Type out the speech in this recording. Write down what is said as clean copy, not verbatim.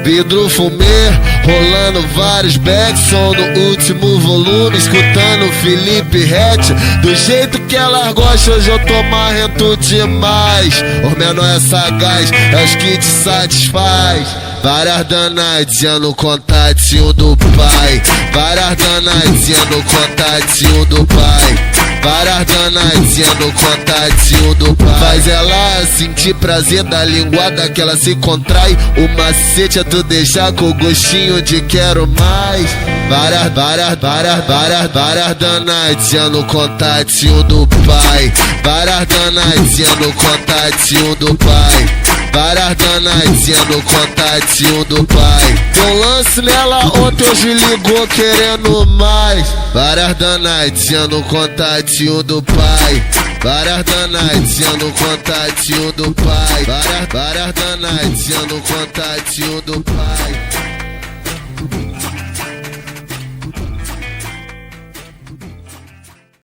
Vidro fumê, rolando vários backs, som no último volume, escutando Felipe Ret. Do jeito que ela gosta, hoje eu tô marrento demais. Os menor é sagaz, é os que te satisfaz. Várias danadinhas no contatinho do pai. Várias danadinhas no contatinho do pai. Várias danadinhas no contatinho do pai. Faz ela sentir prazer da linguada que ela se contrai. O macete é tu deixar com gostinho de quero mais. Várias danadinhas no contatinho do pai. Várias danadinhas no contatinho do pai. Várias danadinhas no contatinho do pai. Deu lance nela ontem, hoje ligou querendo mais. Várias danadinhas no contatinho do pai. Várias danadinhas no contatinho do pai. Várias danadinhas no contatinho do pai.